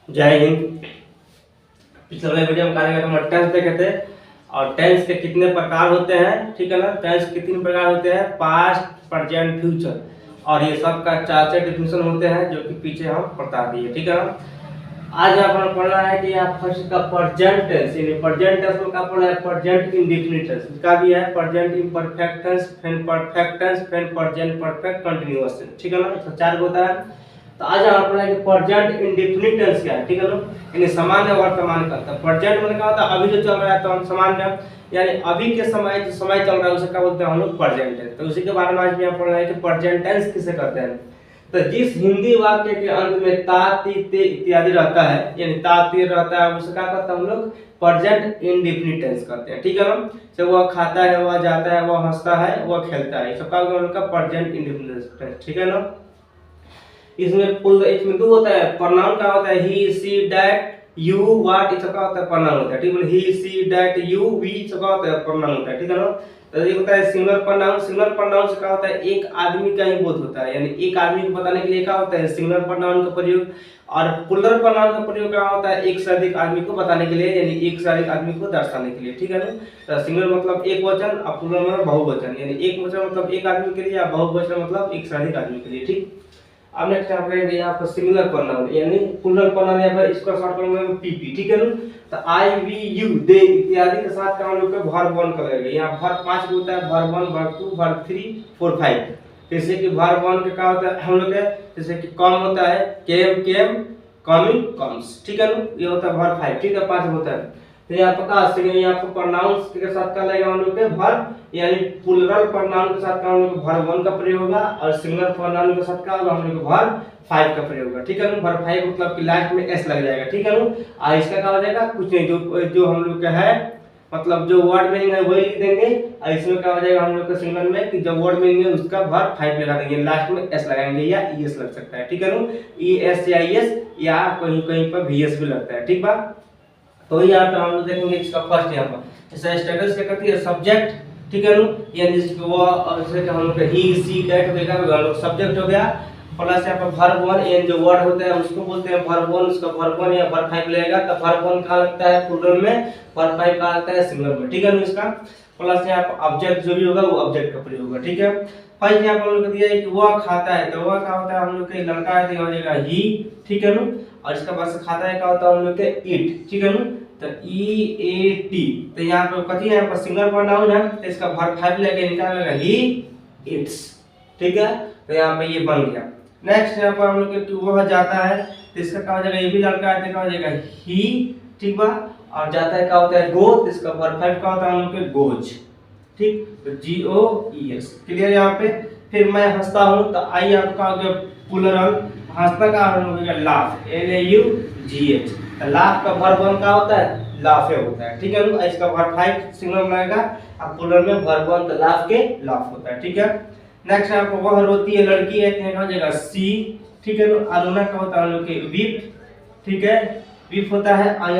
जय हिंद। पिछले वाले वीडियो में कार्यक्रम हम टेंस देखे थे और टेंस के कितने प्रकार होते हैं, ठीक है ना। टेंस के तीन प्रकार होते हैं, पास्ट, प्रेजेंट, फ्यूचर, और ये सब का चार चार डिफिनेशन होते हैं जो कि पीछे हम बता दिए, ठीक है ना। आज यहाँ पर पढ़ना है कि यहाँ फर्स्ट का प्रेजेंट टेंस, यानी प्रेजेंट टेंस में क्या पढ़ना है, प्रेजेंट इंडेफिनिट टेंस, इसका भी है प्रेजेंट इम्परफेक्ट टेंस, फिर परफेक्ट टेंस, फिर प्रेजेंट परफेक्ट कंटीन्यूअस टेंस, ठीक है ना। इसका चार होता है। तो आज यहाँ पढ़ना है कि प्रेजेंट इंडेफिनिट टेंस क्या है, ठीक है ना। यानी सामान्य वर्तमान काल। प्रेजेंट मतलब क्या होता है, अभी जो चल रहा है तो हम सामान्य, यानी अभी के समय जो समय चल रहा है उसे क्या बोलते हैं हम लोग, प्रेजेंट टेंस। तो उसी के बारे में आज यहाँ पढ़ना है कि प्रेजेंट टेंस किसे कहते हैं। तो जिस हिंदी वाक्य के अंत में ता, ती, ते इत्यादि रहता है, यानी ता, ती रहता है, उसे क्या कहते हैं हम लोग, प्रेजेंट इंडेफिनिट टेंस कहते हैं, ठीक है ना। तो वह खाता है, वह जाता है, वह हंसता है, वह खेलता है, सब का उनका प्रेजेंट इंडेफिनिट टेंस, ठीक है ना। इसमें दो होता है, प्रोनाउन का होता है ही, सी, दैट, यू, व्हाट, ये सब का होता है प्रोनाउन होता है, ठीक है। ही, सी, दैट, यू, वी सब का होता है प्रोनाउन होता है, ठीक है ना। तो ये होता है सिंगुलर प्रोनाउन। सिंगुलर प्रोनाउन से क्या होता है, एक आदमी का ही बोध होता है, यानी एक आदमी को बताने के लिए क्या होता है सिंगुलर प्रोनाउन का प्रयोग। और प्लूरल प्रोनाउन का प्रयोग क्या होता है, एक से अधिक आदमी को बताने के लिए, यानी एक से अधिक आदमी को दर्शाने के लिए, ठीक है ना। तो सिंगुलर मतलब एक वचन और प्लूरल मतलब बहुवचन, यानी एक वचन मतलब एक आदमी के लिए, या बहुवचन मतलब एक से अधिक आदमी के लिए, ठीक। अब नेक्स्ट आप करेंगे यहाँ पर सिंगुलर प्रोनाउन, यानी प्लूरल प्रोनाउन, यहाँ पर इसका शॉर्ट फॉर्म में पीपी, ठीक है ना। तो आई, वी, यू, दे इत्यादि के साथ का हम लोग वर्ब 1 करेंगे। यहाँ वर्ब 5 होता है, वर्ब 1, वर्ब 2, वर्ब 3, 4, 5। जैसे कि वर्ब 1 के क्या होता है हम लोग के, जैसे कि कम होता है, केम, केम, कमिंग, कम्स, ठीक है ना। ये होता है वर्ब 5, ठीक है, 5 होता है। तो यहाँ पर यहाँ पर प्रोनाउंस के साथ क्या लगेगा हम लोग के वर्ब, यानी प्लूरल प्रोनाउन के साथ का हम लोग वर्ब 1 का प्रयोग होगा, और सिंगुलर प्रोनाउन के साथ क्या होगा हम लोग वर्ब 5 का प्रयोग होगा, ठीक है ना। वर्ब 5 मतलब कि लास्ट में एस लग जाएगा, ठीक है ना। और इसका क्या हो जाएगा, कुछ नहीं, जो हम लोग का है, मतलब जो वर्ड मीनिंग है वही लिख देंगे। और इसमें क्या हो जाएगा हम लोग का सिंगुलर में कि जो वर्ड मीनिंग है उसका वर्ब 5 लगा देंगे, लास्ट में एस लगाएंगे, या ईएस लग सकता है, ठीक है ना। ईएस या ईएस, या कहीं कहीं पर वीएस भी लगता है, ठीक बा। तो यहाँ पे हम लोग देखेंगे इसका फर्स्ट, यहाँ पर इसका स्टेटस क्या कहती है, सब्जेक्ट, ठीक है ना। यानी वो जैसे कि हम लोग ही, सी, दैट हो गया, हम लोग सब्जेक्ट हो गया, प्लस यहाँ पर वर्ब 1, यानी जो वर्ड होता है उसको बोलते हैं वर्ब 1, उसका वर्ब 1 या वर्ब 5 लगेगा। तो वर्ब 1 कहाँ लगता है प्लूरल में, वर्ब 5 कहाँ लगता है सिंगुलर में, ठीक है ना। इसका प्लस यहाँ पर ऑब्जेक्ट जो भी होगा वो ऑब्जेक्ट का प्रयोग होगा, ठीक है। फर्स्ट यहाँ पर हम लोग दिया है कि वह खाता है, तो वह क्या होता है हम लोग के लड़का है, तो हो जाएगा ही, ठीक है ना। और इसका बाद खाता है क्या होता है हम लोग के ईट, ठीक है ना। तो ई, ए, टी, तो यहाँ पे कथी है, यहाँ पर सिंगुलर प्रोनाउन है, तो इसका वर्ब 5 लगेगा, निकाल लेगा ही ईट्स, ठीक है। तो यहाँ पे ये बन गया। नेक्स्ट यहाँ पर हम लोग के वह जाता है, तो इसका क्या हो जाएगा, ये भी लड़का है तो क्या हो जाएगा ही, ठीक बा। और जाता है क्या होता है गो, तो इसका वर्ब 5 का होता है हम लोग के गोज, ठीक। तो जी ओ ई एस, क्लियर यहाँ पे। फिर मैं हंसता हूँ, तो आई आपका हो गया प्लूरल, हंसता का हम लोग का laugh, L A you ji H. Laugh का वर्ब 1 का होता है लाफे होता है, ठीक है। इसका वर्ब 5 सिंगुलर में आएगा, अब प्लूरल में वर्ब 1 तो लाफ के लाफ होता है, ठीक है। नेक्स्ट आपको वह रोती है, लड़की है, तो हो जाएगा सी, ठीक है। अरुणा का होता है हम लोग के वीप, ठीक है, वीप होता है। और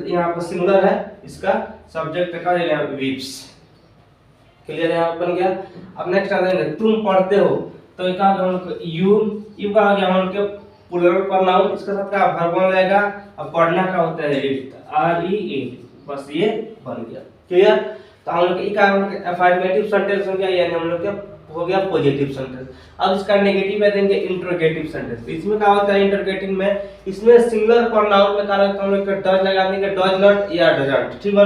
यहाँ पर सिंगुलर है, इसका सब्जेक्ट का जाएगा वीप्स, क्लियर है, यहाँ बन गया। अब नेक्स्ट आ जाएंगे तुम पढ़ते हो, तो क्या होगा हम लोग यू का आ गया हम लोग के प्लूरल प्रोनाउन, इसके साथ का वर्ब 1 रहेगा। अब पढ़ना का होता है रीड, आर ई ए, बस ये बन गया, क्लियर। तो हम लोग का हम लोग अफर्मेटिव सेंटेंस हो गया, यानी हम लोग का हो गया पॉजिटिव सेंटेंस। अब इसका नेगेटिव है देंगे इंटरोगेटिव सेंटेंस। इसमें क्या होता है इंटरोगेटिव में, इसमें सिंगुलर प्रोनाउन में क्या लगता है हम लोग का डज लगा देंगे, डज नॉट या डजंट, ठीक है।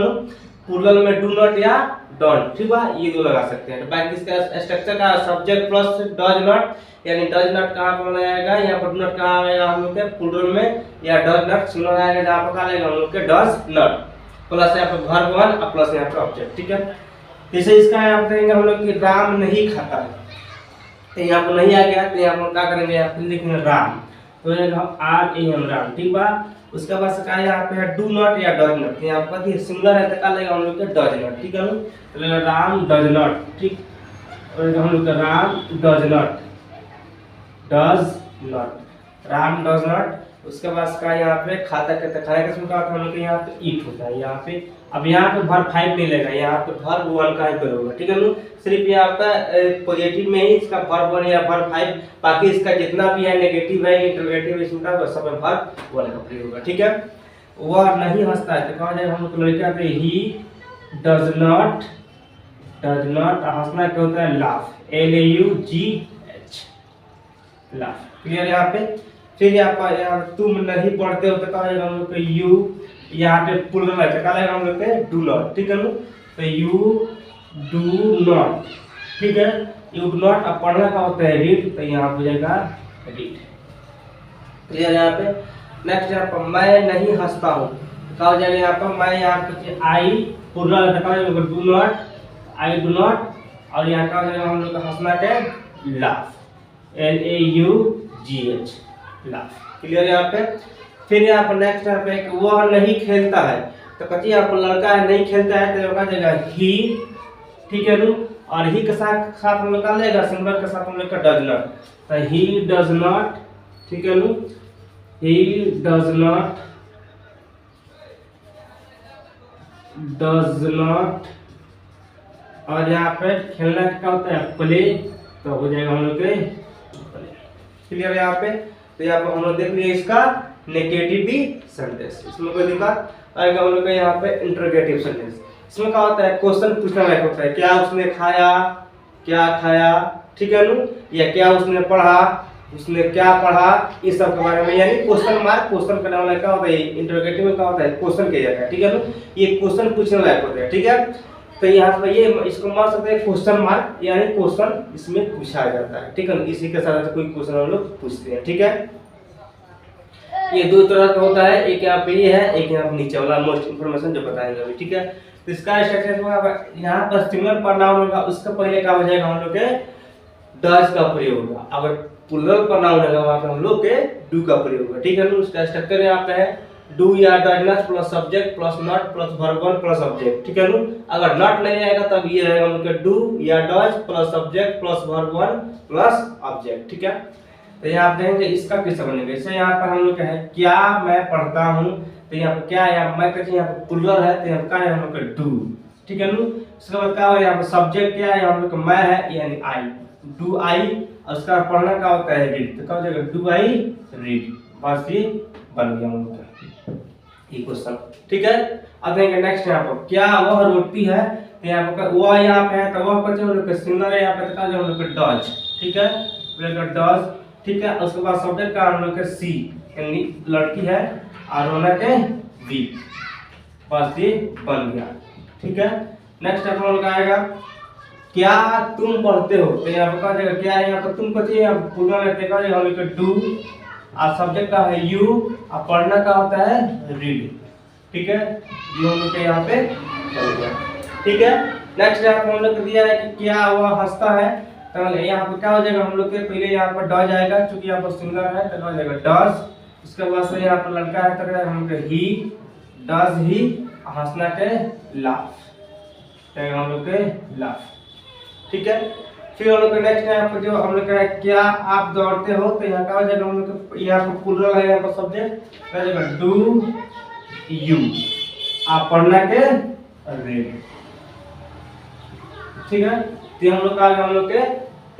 प्लूरल में डू नॉट या डोंट, ठीक है, ये दो लगा सकते हैं। तो बाकी इसका स्ट्रक्चर का सब्जेक्ट प्लस डज नॉट, यानी डज नॉट कहां पर आएगा, यहाँ पर डू नॉट कहां आएगा हम लोग के प्लूरल में, या डज नॉट सिंगुलर आएगा जहां पर कहां आएगा हम लोग के डज नॉट, प्लस यहाँ पर वर्ब 1 और प्लस यहाँ पर ऑब्जेक्ट, ठीक है। जैसे इसका यहाँ पर देंगे हम लोग कि राम नहीं खाता है, तो यहाँ पर नहीं आ गया, तो यहाँ पर क्या करेंगे, यहाँ पर लिखेंगे राम, तो हम आर ए एम राम, ठीक बा। उसके बाद से क्या यहाँ पे है डू नॉट या डज नॉट, यहाँ पर सिंगुलर है तो क्या लगेगा हम लोग के डज नॉट, ठीक है ना। तो राम डज नॉट, ठीक, और हम लोग का Ram does not, does not, Ram does not उसके बाद का यहाँ पे खाता कहते हैं, खाने का क्या होता है हम लोग के यहाँ पे ईट होता है यहाँ पे। अब यहाँ पे वर्ब 5 नहीं लेगा, यहाँ पे वर्ब 1 का ही प्रयोग होगा, ठीक है ना। सिर्फ यहाँ पे पॉजिटिव में ही इसका वर्ब 1 या वर्ब 5, बाकी इसका जितना भी है नेगेटिव है इंटरोगेटिव इसका सब में वर्ब 1 का प्रयोग होगा, ठीक है। वह नहीं हंसता है तो कहा जाएगा हम लोग लड़का पे ही डज नॉट हंसना क्या होता है लाफ, LAUGH लाफ, क्लियर यहाँ पे। फिर यहाँ पर तुम नहीं पढ़ते हो तो कहा जाएगा हम लोग यू, यहाँ पे प्लूरल है तो कहा जाएगा हम लोग के डू नॉट, ठीक है ना। तो यू डू नॉट, ठीक है, यू डू नॉट। अब पढ़ना का होता है रीड, तो यहाँ हो जाएगा रीड, क्लियर यहाँ पे। नेक्स्ट यहाँ पर मैं नहीं हंसता हूँ कहा जाएगा यहाँ पर मैं, यहाँ पे आई प्लूरल है तो कहा जाएगा do not, I do not. और यहाँ कहा जाएगा हम लोग का हंसना के लाफ, LAUGH लाफ, क्लियर यहाँ पे। फिर यहाँ पर नेक्स्ट यहाँ पे वह नहीं खेलता है तो कच्ची यहाँ पर लड़का है नहीं खेलता है तो कहा जाएगा ही, ठीक है रू। और ही के साथ हम लोग का लेगा सिंगुलर के साथ हम लोग का डज नॉट, तो ही डज नॉट, ठीक है रू, ही डज नॉट। और यहाँ पे खेलना क्या होता है प्ले, तो हो जाएगा हम लोग के प्ले, क्लियर यहाँ पे। तो यहाँ पे हम लोग देख लिए इसका नेगेटिव भी सेंटेंस, इसमें कोई दिक्कत आएगा हम लोग का यहाँ पे इंटरोगेटिव सेंटेंस। इसमें क्या होता है क्वेश्चन पूछना लायक होता है, क्या उसने खाया, क्या खाया, ठीक है नु, या क्या उसने पढ़ा, उसने क्या पढ़ा, इस सब के बारे में, यानी क्वेश्चन मार्क क्वेश्चन करने वाला क्या होता है, इंटरोगेटिव में क्या होता है क्वेश्चन किया जाता है, ठीक है नु, ये क्वेश्चन पूछने लायक होता है, ठीक है। तो यहाँ पर ये इसको मान सकते हैं क्वेश्चन मार्क, यानी क्वेश्चन इसमें पूछा जाता है, ठीक है, इसी के साथ कोई क्वेश्चन हम लोग पूछते हैं, ठीक है। ये दो तरह का होता है, एक यहाँ पे ये है, एक यहाँ पे नीचे वाला मोस्ट इंफॉर्मेशन जो बताएंगे अभी, ठीक है। तो इसका स्ट्रक्चर यहाँ पर सिंगुलर प्रोनाउन होगा, उसका पहले क्या हो जाएगा हम लोग के डज का प्रयोग होगा, अगर प्लूरल प्रोनाउन होगा वहाँ पे हम लोग के डू का प्रयोग होगा, ठीक है। उसका स्ट्रक्चर यहाँ पे है डू या does not plus subject plus not plus verb 1 plus object, ठीक है। अगर नॉट नहीं आएगा तब ये रहेगा हम लोग के डू या does plus subject plus verb 1 plus object, ठीक है। तो यहाँ पे देखेंगे इसका किस बनेगा, जैसे यहाँ पर हम लोग क्या है क्या मैं पढ़ता हूँ, तो यहाँ पर क्या है मैं कहते हैं यहाँ पर प्लूरल है तो यहाँ पर क्या है हम लोग का डू, ठीक है। उसके बाद क्या है यहाँ पर सब्जेक्ट क्या है हम लोग का मैं है यानी आई, डू आई। और उसका पढ़ना क्या होता है रीड, तो क्या हो जाएगा डू आई रीड, बस ये बन गया हम लोग का ये क्वेश्चन, ठीक है। अब देखेंगे नेक्स्ट यहाँ पर क्या वह रोटी है, तो यहाँ पर वह यहाँ पे है तो वह बच्चे हम लोग का सिंगुलर है यहाँ पे, तो हम लोग का डज, ठीक है, डज, ठीक है। उसके बाद सब्जेक्ट का हम लोग का सी यानी लड़की है और होना के वी, बस ये बन गया, ठीक है। नेक्स्ट हम लोग का आएगा क्या तुम पढ़ते हो, तो यहाँ पर कहा जाएगा क्या यहाँ पर तुम कहते हैं प्लूरल है तो हम लोग का डू, और सब्जेक्ट का है यू, और पढ़ना का होता है रीड, ठीक है, ये हम लोग के यहाँ पे चल गया, ठीक है। नेक्स्ट यहाँ पर हम लोग को दिया है कि क्या वह हंसता है, तो यहाँ पर क्या हो जाएगा हम लोग के पहले यहाँ पर डज आएगा क्योंकि यहाँ पर सिंगुलर है तो हो जाएगा डज। उसके बाद से यहाँ पर लड़का है तो हम लोग ही डज ही, हंसना के लाफ, हम लोग के लाफ, ठीक है। फिर हम लोग का नेक्स्ट यहाँ पर जो हम लोग का है क्या आप दौड़ते हो, तो यहाँ का हो जाएगा हम लोग यहाँ पर प्लूरल है यहाँ पर सब्जेक्ट हो जाएगा डू यू, आप पढ़ना के रीड, ठीक है। तो हम लोग का हम लोग के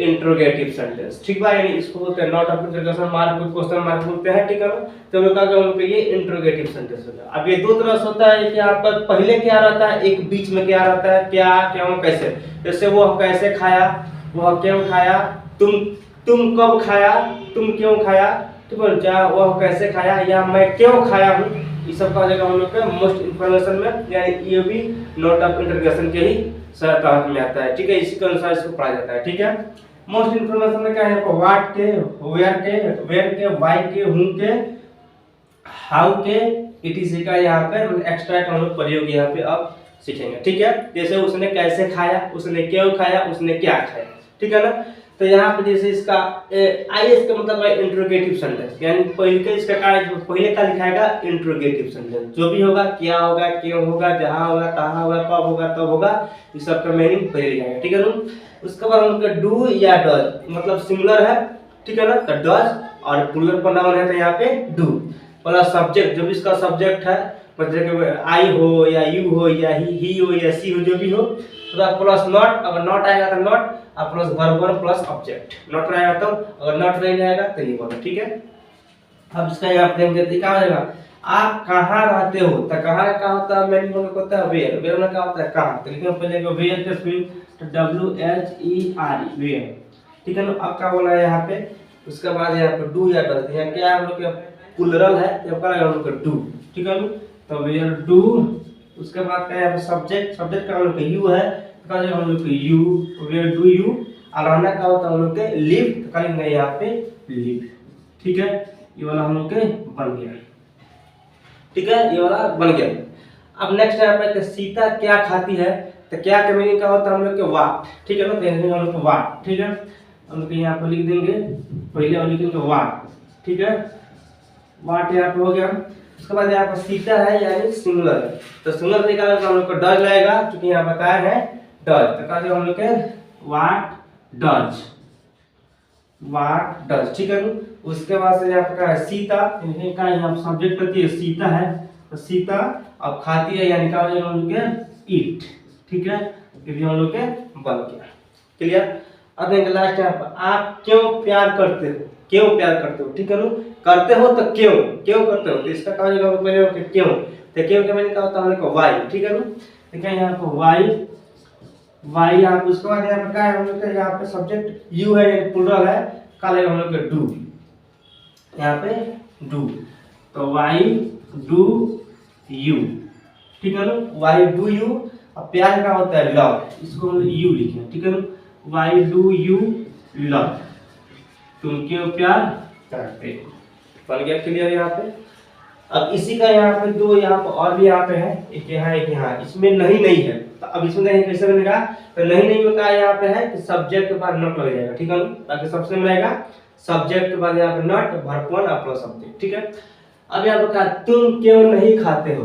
इंट्रोगेटिव सेंटेंस, ठीक है, यानी इसको बोलते हैं नॉट ऑफ इंटरोगेशन मार्क को क्वेश्चन मार्क बोलते हैं, ठीक है। तो हम लोग का हम लोग ये इंट्रोगेटिव सेंटेंस होता है। अब ये दो तरह से होता है कि यहाँ पर पहले क्या रहता है, एक बीच में क्या रहता है, क्या क्यों कैसे, जैसे वो कैसे खाया, वह क्यों खाया, तुम कब खाया, तुम क्यों खाया, ठीक है, क्या वह कैसे खाया या मैं क्यों खाया हूँ, ये सब का जगह हम लोग के मोस्ट इंफॉर्मेशन में, यानी ये भी नॉट ऑफ इंटरोगेशन के ही तहत में आता है, ठीक है, इसी के अनुसार इसको पढ़ा जाता है, ठीक है। मोस्ट इंफॉर्मेशन में क्या है व्हाट के, वेयर के, व्हाई के, हूं के, हाउ के, इटीसी का यहाँ पे एक्स्ट्रा हम लोग प्रयोग यहाँ पे अब सीखेंगे, ठीक है। जैसे उसने कैसे खाया, उसने क्यों खाया, उसने क्या खाया, ठीक है ना। तो यहाँ पे जैसे इसका आईएस का मतलब है इंट्रोगेटिव सेंटेंस, यानी पहले इसका पहले का लिखाएगा इंट्रोगेटिव सेंटेंस, जो भी होगा क्या होगा, क्यों होगा, जहाँ होगा, कहाँ होगा, कब होगा, तब होगा, इस सब का मीनिंग पहले लिखाएगा, ठीक है ना। उसके बाद हम लोग डू या डज मतलब सिंगुलर है, ठीक है ना, तो डज और प्लूरल प्रोनाउन है तो यहाँ पे डू प्लस सब्जेक्ट, जो भी इसका सब्जेक्ट है, मतलब आई हो या यू हो या ही हो या सी हो, जो भी हो, तो प्लस नॉट, अगर नॉट आएगा तो नॉट, और plus verb plus object, not रहेगा तो, अगर नॉट नहीं रहेगा तो ये बोलो, ठीक है। अब इसका यहाँ पे देंगे क्या हो जाएगा, आप कहाँ रहते हो, तो कहाँ का होता है, मेन बोलने को होता है वेयर, वेयर में क्या होता है कहाँ, तो लिखेंगे पहले वेयर के स्पेलिंग तो WHERE वेयर, ठीक है ना। अब क्या बोला है यहाँ पे, उसके बाद यहाँ पे डू या डज, यहाँ क्या हम लोग का प्लूरल है तो क्या हम लोग का डू, ठीक है ना। तो वेयर डू, उसके बाद क्या यहाँ पे सब्जेक्ट, सब्जेक्ट का हम लोग का यू है तो क्या हम लोग का यू, वेयर डू यू, और रहना का होता है हम लोग के लिव, तो क्या लिखेंगे यहाँ पे लिव, ठीक है। ये वाला हम लोग के बन गया, ठीक है, ये वाला बन गया। अब नेक्स्ट यहाँ पे सीता क्या खाती है, तो क्या का मीनिंग क्या होता है हम लोग के वाट, ठीक है ना, देखेंगे हम लोग के वाट, ठीक है। हम लोग यहाँ पर लिख देंगे, पहले हम लिखेंगे वाट, ठीक है, वाट यहाँ पे हो गया। उसके बाद यहाँ पर सीता है यानी सिंगुलर है, तो सिंगुलर निकालने हम लोग को डज लगेगा, क्योंकि यहाँ बताया है डज, तो क्या हम लोग के वाट डज, वाट डज, ठीक है। उसके बाद से यहाँ पर क्या है सीता, का यहाँ सब्जेक्ट होती है सीता है, तो सीता अब खाती है यानी क्या हो जाएगा हम लोग के ईट, ठीक है, ये हम लोग के बन गया, क्लियर। अब देखिए लास्ट यहाँ पर आप क्यों प्यार करते हो, क्यों प्यार करते हो, ठीक है ना, करते हो तो क्यों, क्यों करते हो, तो इसका क्या हो जाएगा पहले हो क्यों, तो क्यों के मैंने क्या होता है हम लोग का वाई, ठीक है ना, देखिए यहाँ पर वाई, वाई यहाँ पे, उसके बाद यहाँ पे क्या है हम लोग का, यहाँ पे सब्जेक्ट यू है, प्लूरल है, क्या लगेगा हम लोग का डू, यहाँ पे डू, तो वाई डू यू, ठीक है ना, वाई डू यू, अब प्यार का होता है लव, इसको हम यू लिखे, ठीक है ना, वाई डू यू लव, तुम क्यों प्यार करते हो, बन गया क्लियर यहाँ पे। अब इसी का यहाँ पे दो यहाँ पे और भी यहाँ पे है, एक यहाँ एक यहाँ, इसमें नहीं नहीं है, तो अब इसमें नहीं कैसे बनेगा, तो नहीं नहीं में क्या यहाँ पे है कि सब्जेक्ट के बाद नॉट लग जाएगा, ठीक है ना, ताकि सबसे में रहेगा सब्जेक्ट के बाद यहाँ पे नॉट, वर्ब वन और प्लस सब्जेक्ट, ठीक है। अब यहाँ पे कहा तुम क्यों नहीं खाते हो,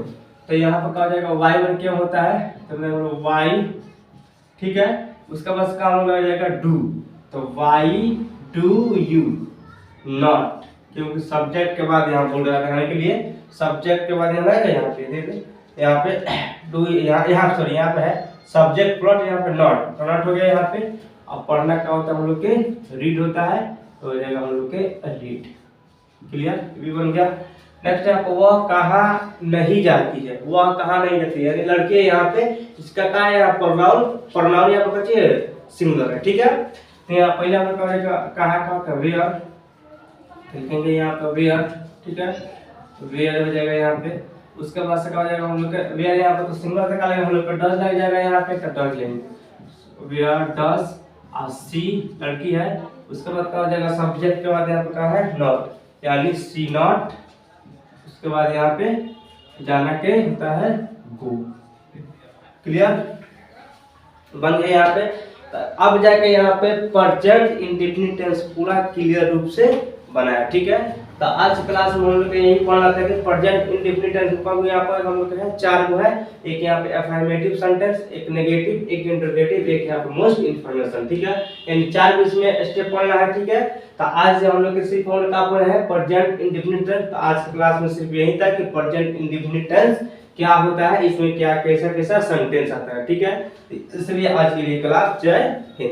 तो यहाँ पर क्या हो जाएगा वाई वन क्यों होता है, तो मैं वाई, ठीक है, उसका बस काम हो जाएगा डू, तो वाई डू यू नॉट, क्योंकि सब्जेक्ट के बाद यहाँ बोल रहा है के लिए, सब्जेक्ट के बाद यहाँ रहेगा, यहाँ पे देखिए यहाँ पे डू, यहाँ सॉरी यहाँ पे है सब्जेक्ट प्लॉट, यहाँ पे नॉट, तो नॉट हो गया यहाँ पे। अब पढ़ना क्या होता है हम लोग के रीड होता है, तो हो जाएगा हम लोग के रीड, क्लियर, भी बन गया। नेक्स्ट है वह कहाँ नहीं जाती है, वह कहाँ नहीं जाती है, यानी लड़की है यहाँ पे, इसका क्या है प्रोनाउन, प्रोनाउन यहाँ पर बच्चे सिंगुलर है, ठीक है। तो यहाँ पहले हम लोग कहाँ का वेयर लिखेंगे, यहाँ पे वेयर, ठीक है, वेयर हो जाएगा यहाँ पे। उसके बाद से क्या हो जाएगा हम लोग का वेयर, यहाँ पे तो सिंगुलर से क्या लगेगा हम लोग का डज लग जाएगा यहाँ पे, तो डज लेंगे वेयर डज, और सी लड़की है, उसके बाद क्या हो जाएगा सब्जेक्ट के बाद यहाँ पे क्या है नॉट, यानी सी नॉट, उसके बाद यहाँ पे जाना के होता है गो, क्लियर, बन गया यहाँ पे। अब जाके यहाँ पे प्रेजेंट इंडेफिनिट टेंस पूरा क्लियर रूप से बनाया, ठीक है। तो आज क्लास में हम लोग यही पढ़ना था कि प्रेजेंट इंडेफिनिट टेंस को यहाँ पर हम लोग है चार गो है, एक यहाँ पे अफर्मेटिव सेंटेंस, एक नेगेटिव, एक इंटरोगेटिव, एक यहाँ पे मोस्ट इन्फॉर्मेशन, ठीक है, यानी चार को इसमें स्टेप पढ़ना है, ठीक है। तो आज हम लोग सिर्फ हम लोग का पढ़े हैं प्रेजेंट इंडेफिनिट टेंस, तो आज की क्लास में सिर्फ यही था कि प्रेजेंट इंडेफिनिट टेंस क्या होता है, इसमें क्या कैसा कैसा सेंटेंस आता है, ठीक है। इसलिए आज के लिए क्लास जय हिंद।